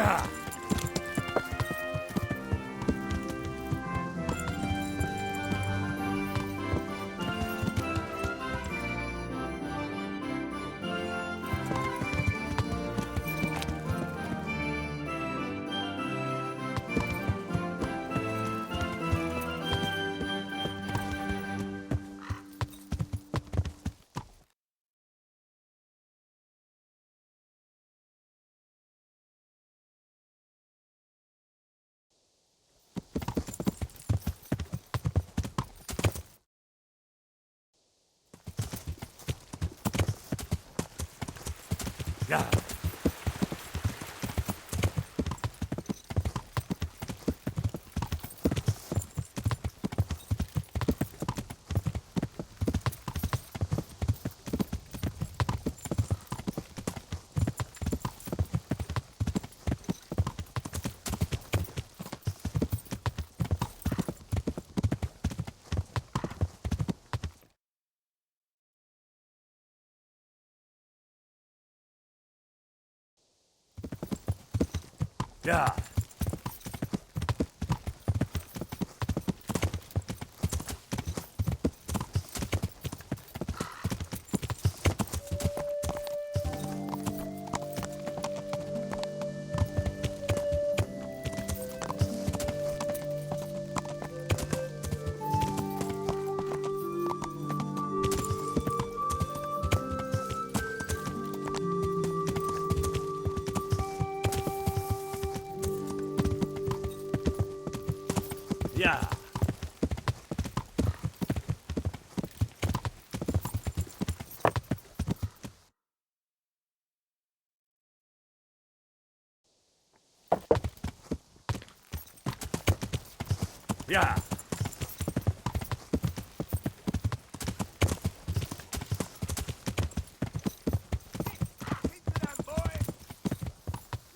Yeah. Yeah. Yeah. Yeah.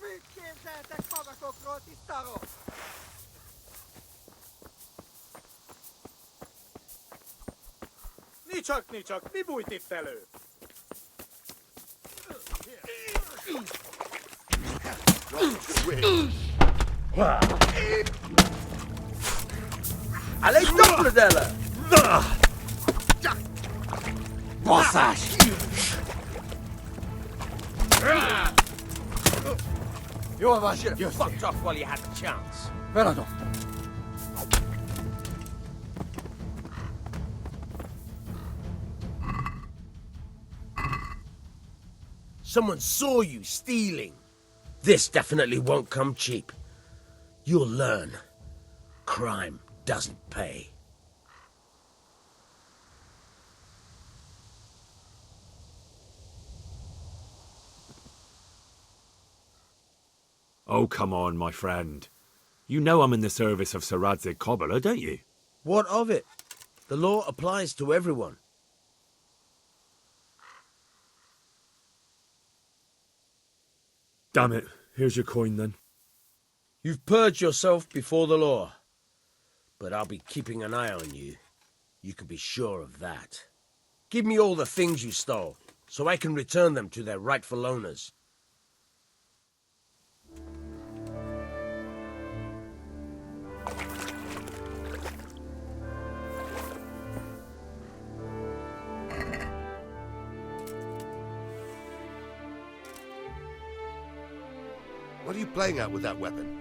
Mit képzeltek magatokról, tisztarok? Nicsak, mi bújt itt elő? Allez, double delle! Bossás! Jól van, You fucked off while you had the chance. feladom. Someone saw you stealing. This definitely won't come cheap. You'll learn. Crime doesn't pay. Oh, come on, my friend. You know I'm in the service of Sir Radzig Kobyla, don't you? What of it? The law applies to everyone. Damn it. Here's your coin, then. You've purged yourself before the law. But I'll be keeping an eye on you. You can be sure of that. Give me all the things you stole, so I can return them to their rightful owners. What are you playing at with that weapon?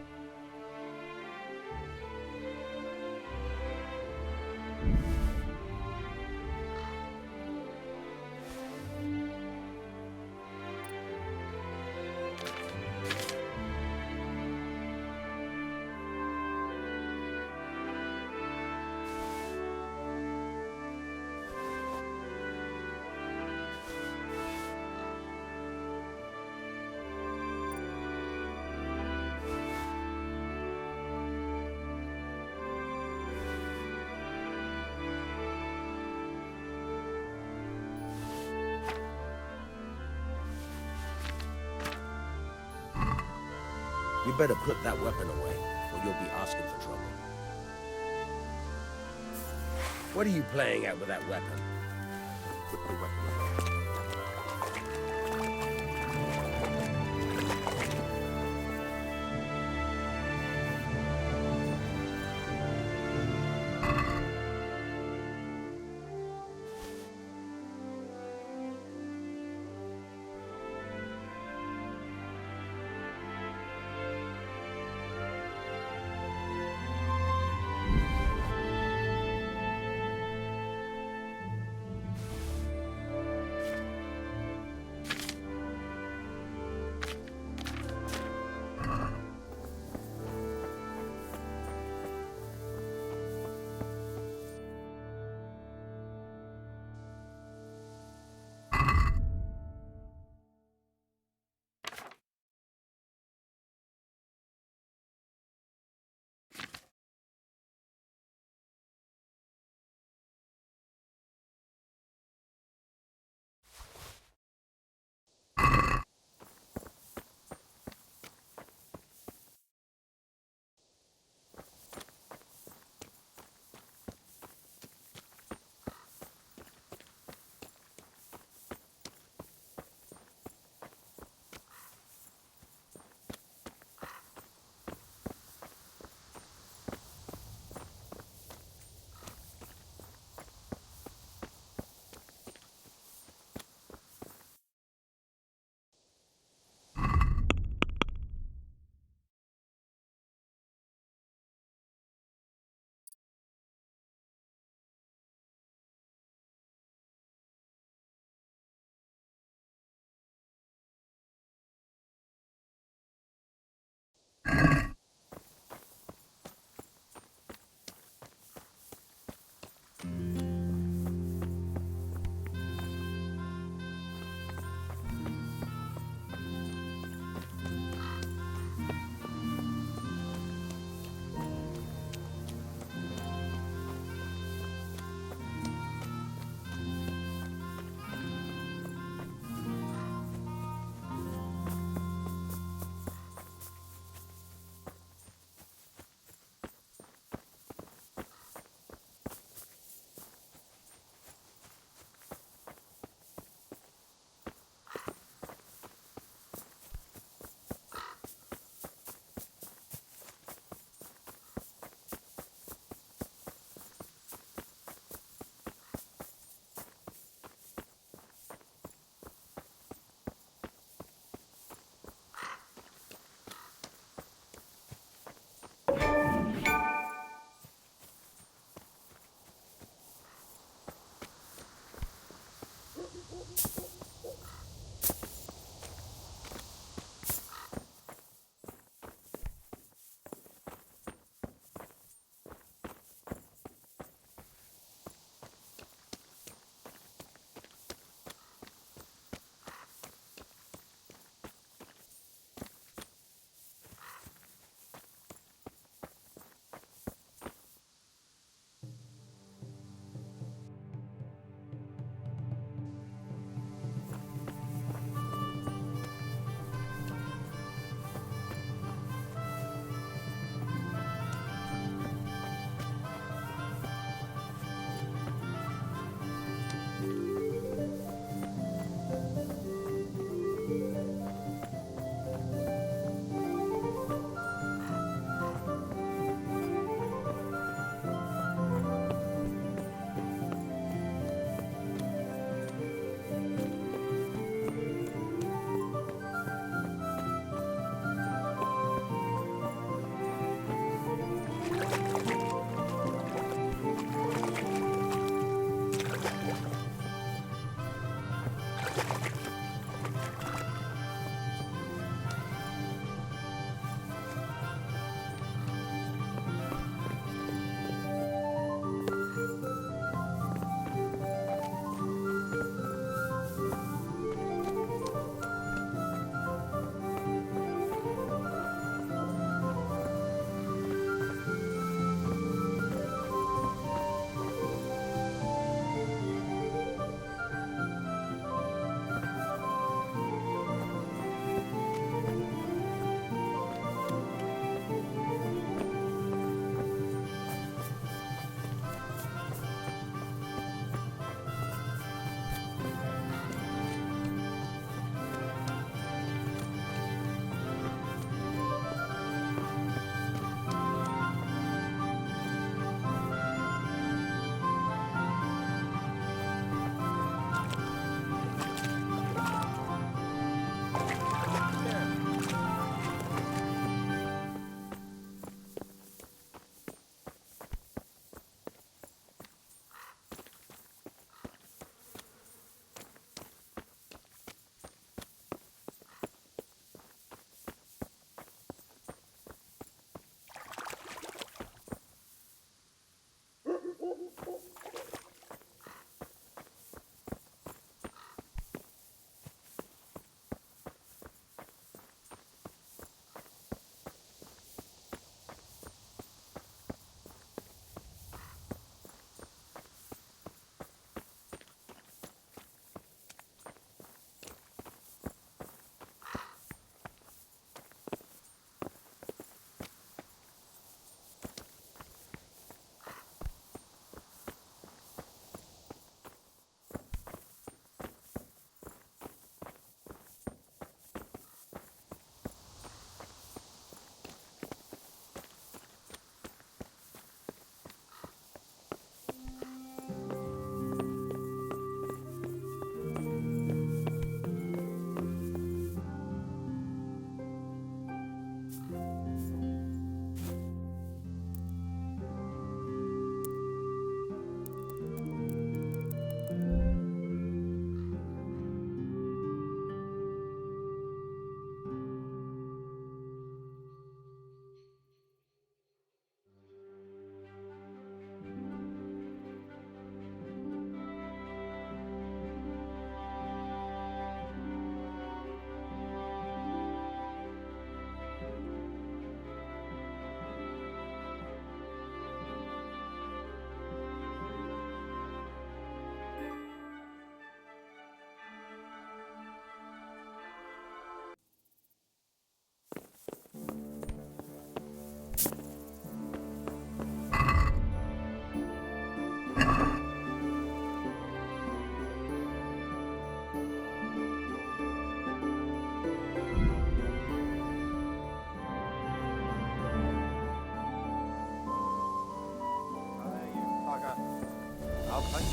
You better put that weapon away, or you'll be asking for trouble. What are you playing at with that weapon? Put the weapon away.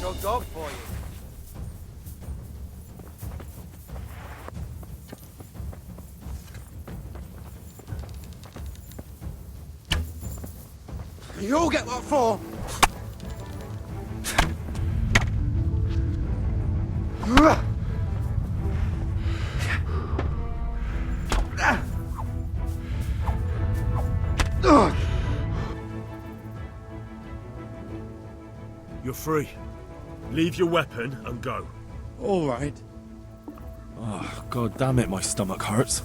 your dog for you. You all get what for? You're free. Leave your weapon and go. All right. Oh, god damn it, my stomach hurts.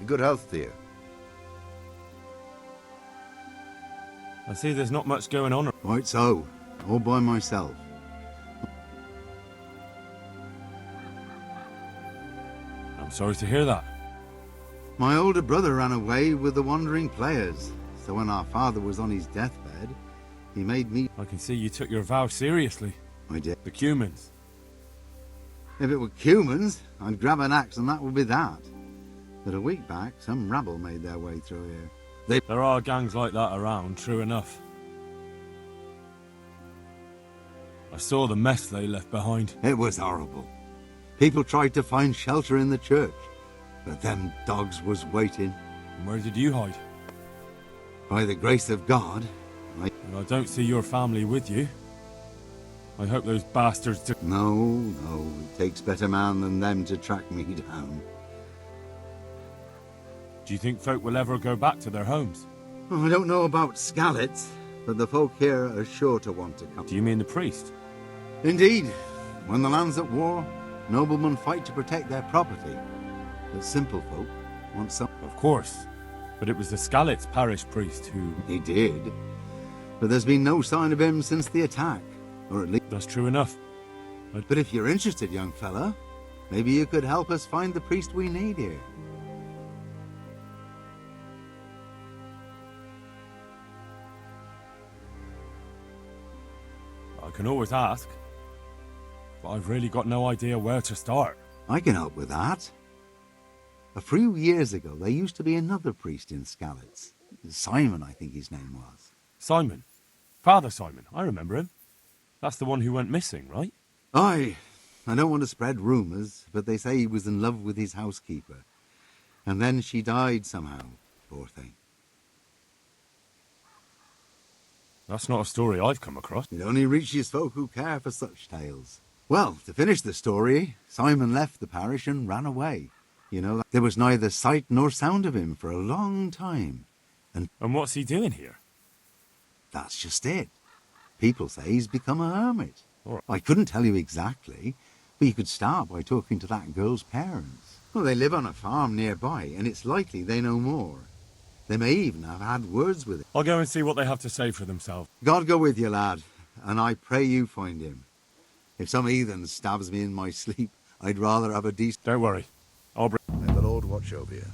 In good health, dear. I see there's not much going on. Quite so. All by myself. I'm sorry to hear that. My older brother ran away with the wandering players, so when our father was on his deathbed, he made me... I can see you took your vow seriously. I did. The Cumans. If it were humans, I'd grab an axe and that would be that. But a week back, some rabble made their way through here. There are gangs like that around, true enough. I saw the mess they left behind. It was horrible. People tried to find shelter in the church, but them dogs was waiting. And where did you hide? By the grace of God, And I don't see your family with you. I hope those bastards do. No, it takes better man than them to track me down. Do you think folk will ever go back to their homes? I don't know about Skalitz, but the folk here are sure to want to come. Do you mean the priest? Indeed. When the land's at war, noblemen fight to protect their property. But simple folk want some... Of course. But it was the Skalitz parish priest who... He did. But there's been no sign of him since the attack. Or at least... That's true enough. But if you're interested, young fella, maybe you could help us find the priest we need here. I can always ask. But I've really got no idea where to start. I can help with that. A few years ago, there used to be another priest in Skalitz. Simon, I think his name was. Simon. Father Simon. I remember him. That's the one who went missing, right? Aye. I don't want to spread rumours, but they say he was in love with his housekeeper. And then she died somehow, poor thing. That's not a story I've come across. It only reaches folk who care for such tales. Well, to finish the story, Simon left the parish and ran away. You know, there was neither sight nor sound of him for a long time. And what's he doing here? That's just it. People say he's become a hermit. All right. I couldn't tell you exactly, but you could start by talking to that girl's parents. Well, they live on a farm nearby, and it's likely they know more. They may even have had words with him. I'll go and see what they have to say for themselves. God go with you, lad, and I pray you find him. If some heathen stabs me in my sleep, I'd rather have a decent... Don't worry. I'll bring... May the Lord watch over you.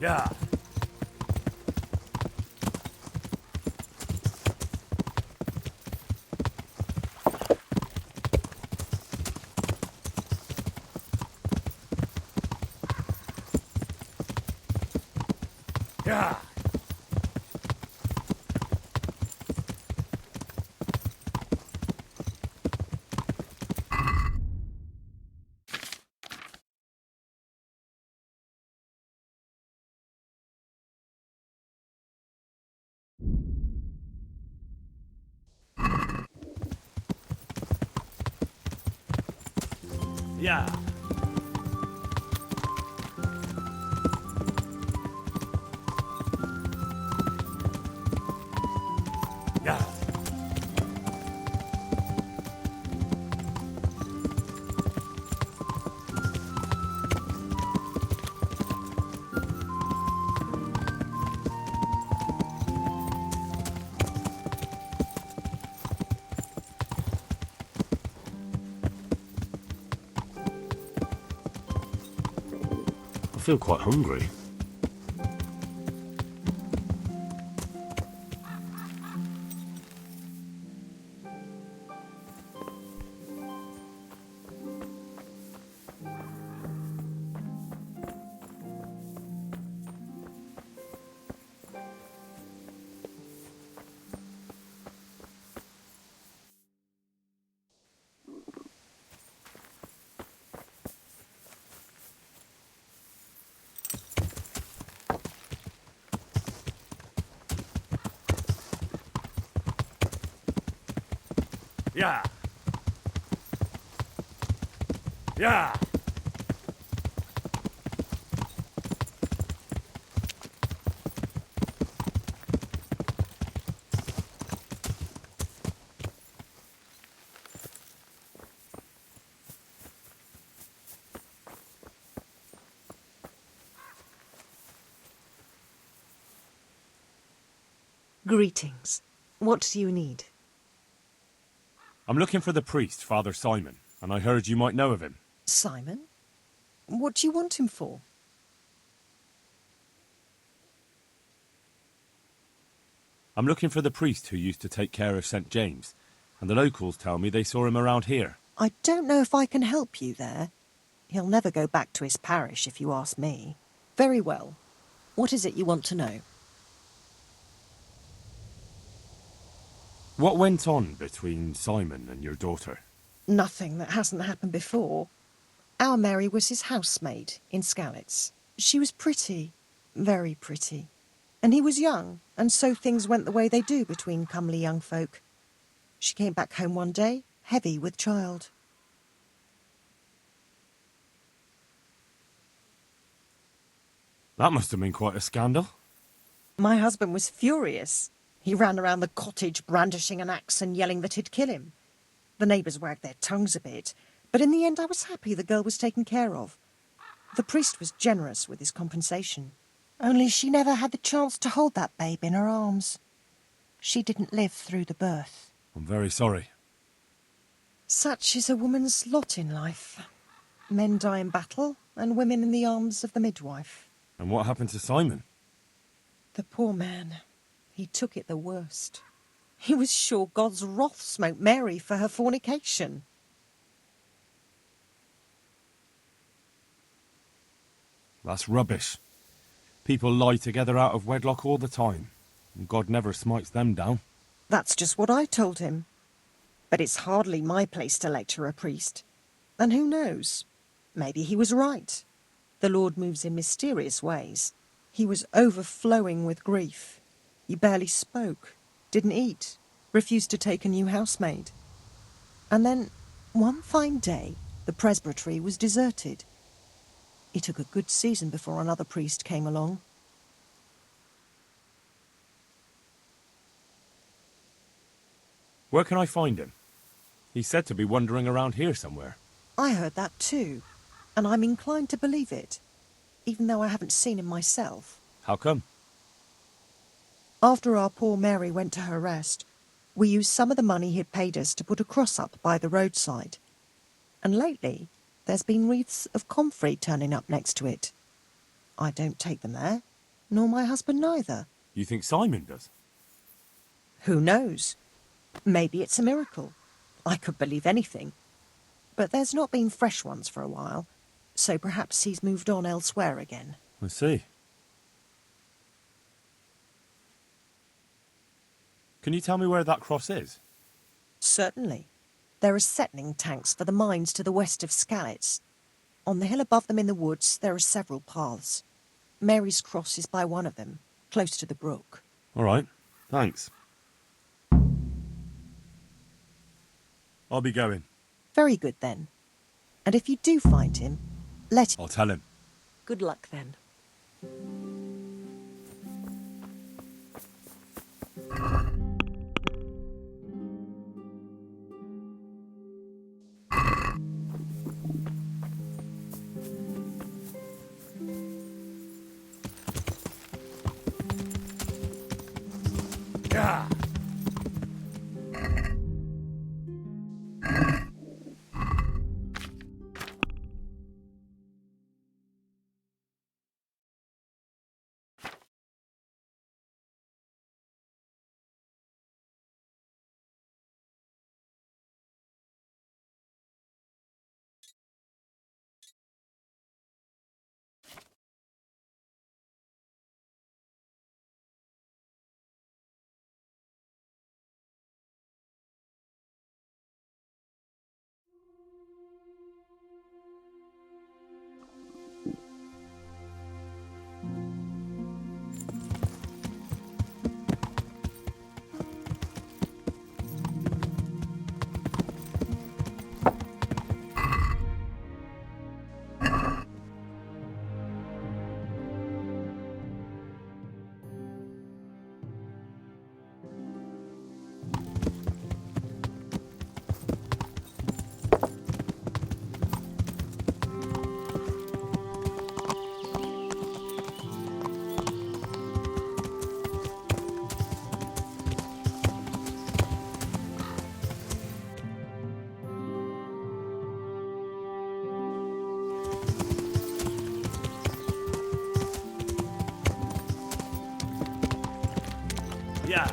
Yeah. Yeah. Yeah. Yeah. I feel quite hungry. Yeah. Yeah. Greetings. What do you need? I'm looking for the priest, Father Simon, and I heard you might know of him. Simon? What do you want him for? I'm looking for the priest who used to take care of St. James, and the locals tell me they saw him around here. I don't know if I can help you there. He'll never go back to his parish, if you ask me. Very well. What is it you want to know? What went on between Simon and your daughter? Nothing that hasn't happened before. Our Mary was his housemaid in Skalitz. She was pretty, very pretty. And he was young, and so things went the way they do between comely young folk. She came back home one day, heavy with child. That must have been quite a scandal. My husband was furious. He ran around the cottage brandishing an axe and yelling that he'd kill him. The neighbours wagged their tongues a bit, but in the end I was happy the girl was taken care of. The priest was generous with his compensation. Only she never had the chance to hold that babe in her arms. She didn't live through the birth. I'm very sorry. Such is a woman's lot in life. Men die in battle, and women in the arms of the midwife. And what happened to Simon? The poor man. He took it the worst. He was sure God's wrath smote Mary for her fornication. That's rubbish. People lie together out of wedlock all the time, and God never smites them down. That's just what I told him. But it's hardly my place to lecture a priest. And who knows? Maybe he was right. The Lord moves in mysterious ways. He was overflowing with grief. He barely spoke, didn't eat, refused to take a new housemaid. And then, one fine day, the presbytery was deserted. It took a good season before another priest came along. Where can I find him? He's said to be wandering around here somewhere. I heard that too, and I'm inclined to believe it, even though I haven't seen him myself. How come? After our poor Mary went to her rest, we used some of the money he'd paid us to put a cross up by the roadside. And lately, there's been wreaths of comfrey turning up next to it. I don't take them there. nor my husband neither. You think Simon does? Who knows? Maybe it's a miracle. I could believe anything. But there's not been fresh ones for a while, so perhaps he's moved on elsewhere again. I see. Can you tell me where that cross is? Certainly. There are settling tanks for the mines to the west of Skalitz. On the hill above them in the woods, there are several paths. Mary's Cross is by one of them, close to the brook. All right, thanks. I'll be going. Very good, then. And if you do find him, let him... I'll tell him. Good luck, then. Yeah. Yeah.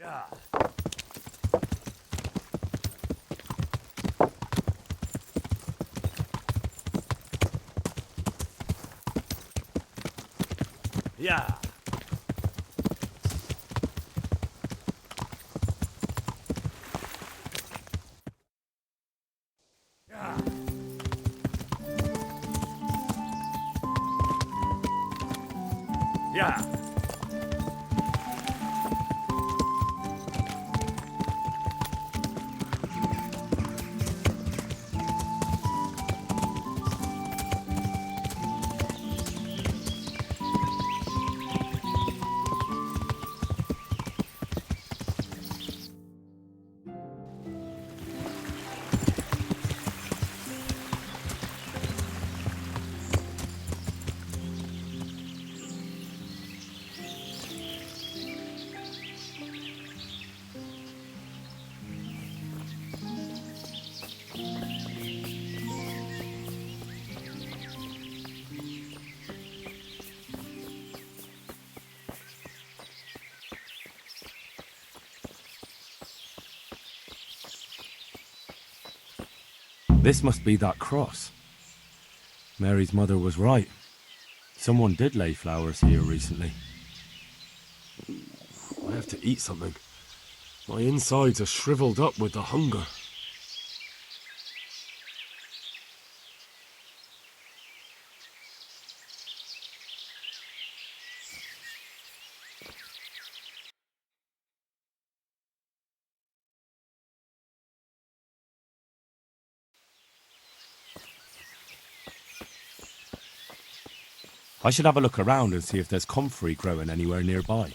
Yeah. Yeah. Yeah. Yeah. This must be that cross. Mary's mother was right. Someone did lay flowers here recently. I have to eat something. My insides are shriveled up with the hunger. I should have a look around and see if there's comfrey growing anywhere nearby.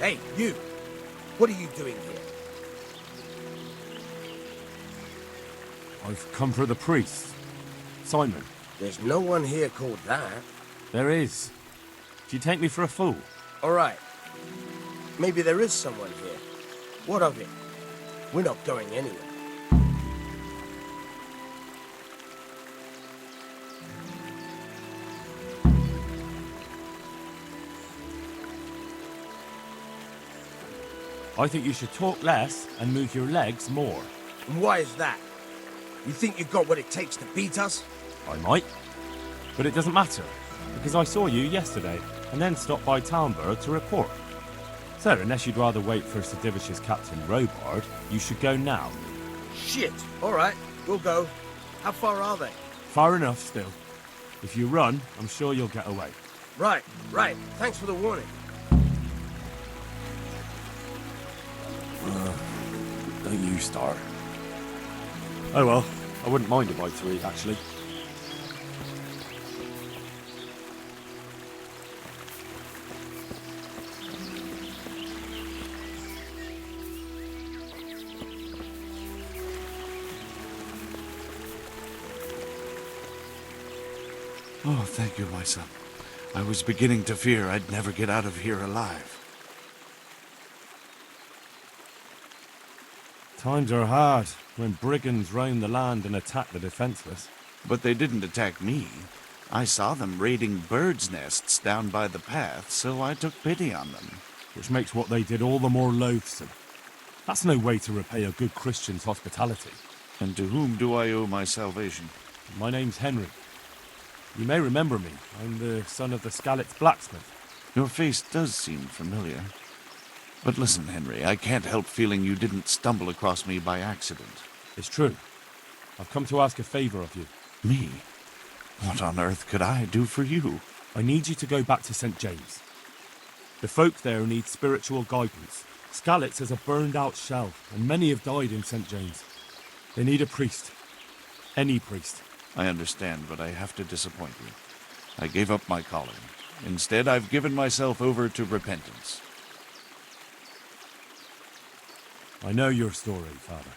Hey, you! What are you doing here? I've come for the priest. Simon. There's no one here called that. There is. Do you take me for a fool? All right. Maybe there is someone here. What of it? We're not going anywhere. I think you should talk less and move your legs more. And why is that? You think you've got what it takes to beat us? I might. But it doesn't matter, because I saw you yesterday, and then stopped by Townborough to report. So, unless you'd rather wait for Sir Divish's Captain Robard, you should go now. Shit! All right, we'll go. How far are they? Far enough still. If you run, I'm sure you'll get away. Right. Thanks for the warning. Don't you start. Oh well, I wouldn't mind a bite to eat, actually. Oh, thank you, my son. I was beginning to fear I'd never get out of here alive. Times are hard when brigands roam the land and attack the defenseless. But they didn't attack me. I saw them raiding birds' nests down by the path, so I took pity on them. Which makes what they did all the more loathsome. That's no way to repay a good Christian's hospitality. And to whom do I owe my salvation? My name's Henry. You may remember me. I'm the son of the Skalitz blacksmith. Your face does seem familiar. But listen, Henry, I can't help feeling you didn't stumble across me by accident. It's true. I've come to ask a favor of you. Me? What on earth could I do for you? I need you to go back to St. James. The folk there need spiritual guidance. Skalitz is a burned-out shell, and many have died in St. James. They need a priest. Any priest. I understand, but I have to disappoint you. I gave up my calling. Instead, I've given myself over to repentance. I know your story, Father.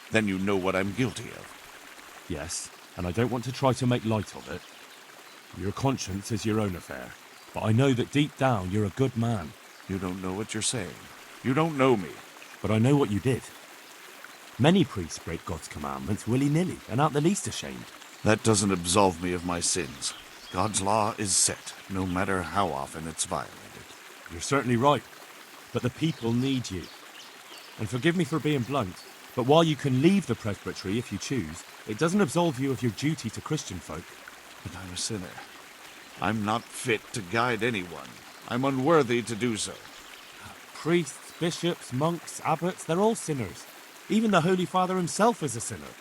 Then you know what I'm guilty of. Yes, and I don't want to try to make light of it. Your conscience is your own affair, but I know that deep down you're a good man. You don't know what you're saying. You don't know me. But I know what you did. Many priests break God's commandments willy-nilly and aren't the least ashamed. That doesn't absolve me of my sins. God's law is set, no matter how often it's violated. You're certainly right, but the people need you. And forgive me for being blunt, but while you can leave the presbytery if you choose, it doesn't absolve you of your duty to Christian folk. But I'm a sinner. I'm not fit to guide anyone. I'm unworthy to do so. Priests, bishops, monks, abbots, they're all sinners. Even the Holy Father himself is a sinner.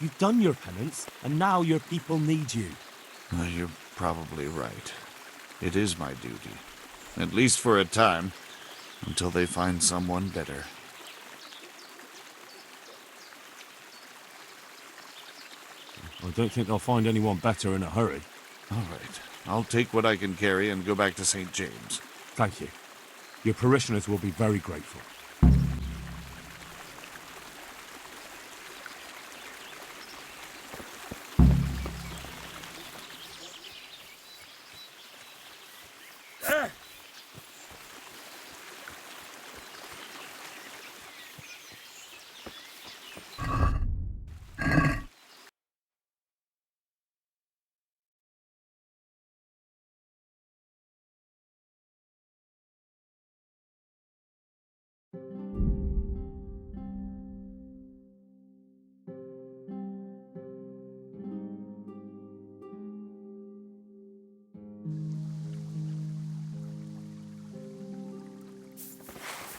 You've done your penance, and now your people need you. You're probably right. It is my duty. At least for a time, until they find someone better. I don't think they'll find anyone better in a hurry. All right. I'll take what I can carry and go back to St. James. Thank you. Your parishioners will be very grateful.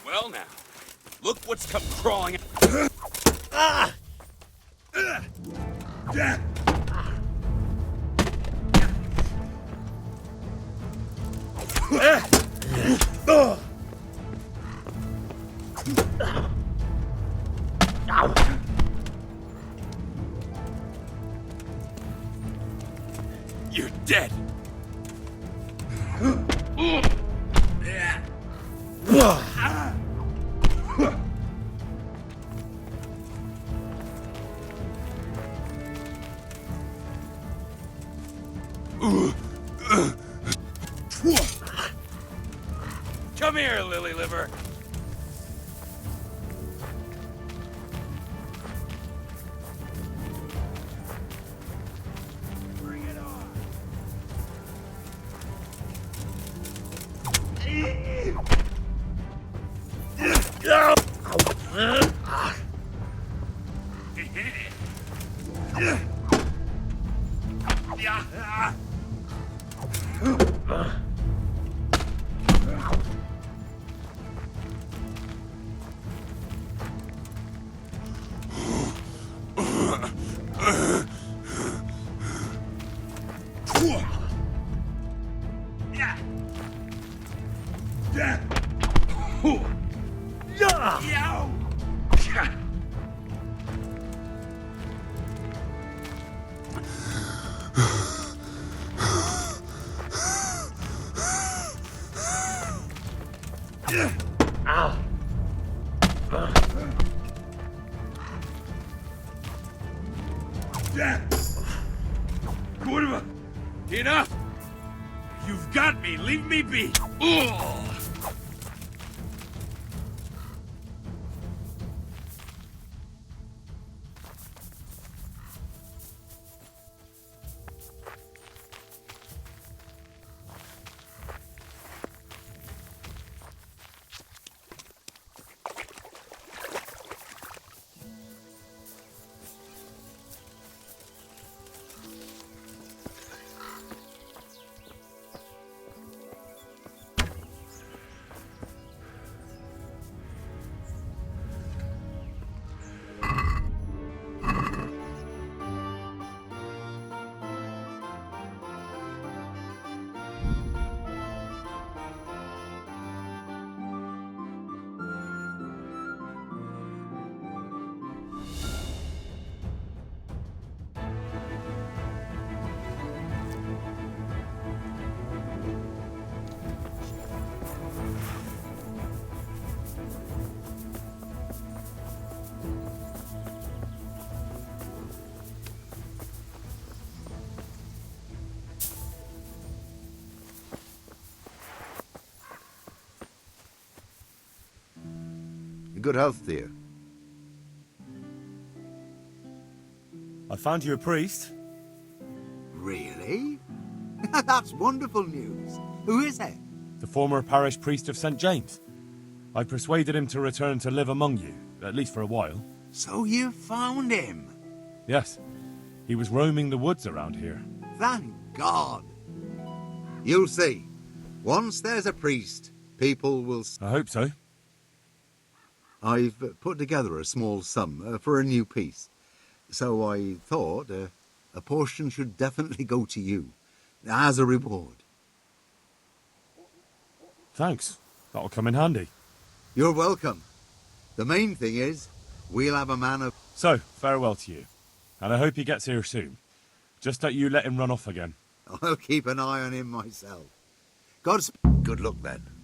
Well now, look what's come crawling. You're dead. Come here, lily liver. Bring it on. Enough! You've got me. Leave me be. Ugh. Good health, dear. I found you a priest. Really? That's wonderful news. Who is it? The former parish priest of St. James. I persuaded him to return to live among you, at least for a while. So you found him? Yes. He was roaming the woods around here. Thank God. You'll see. Once there's a priest, people will... I hope so. I've put together a small sum for a new piece. So I thought a portion should definitely go to you, as a reward. Thanks. That'll come in handy. You're welcome. The main thing is, we'll have a man of... So, farewell to you. And I hope he gets here soon. Just that you let him run off again. I'll keep an eye on him myself. Good luck then.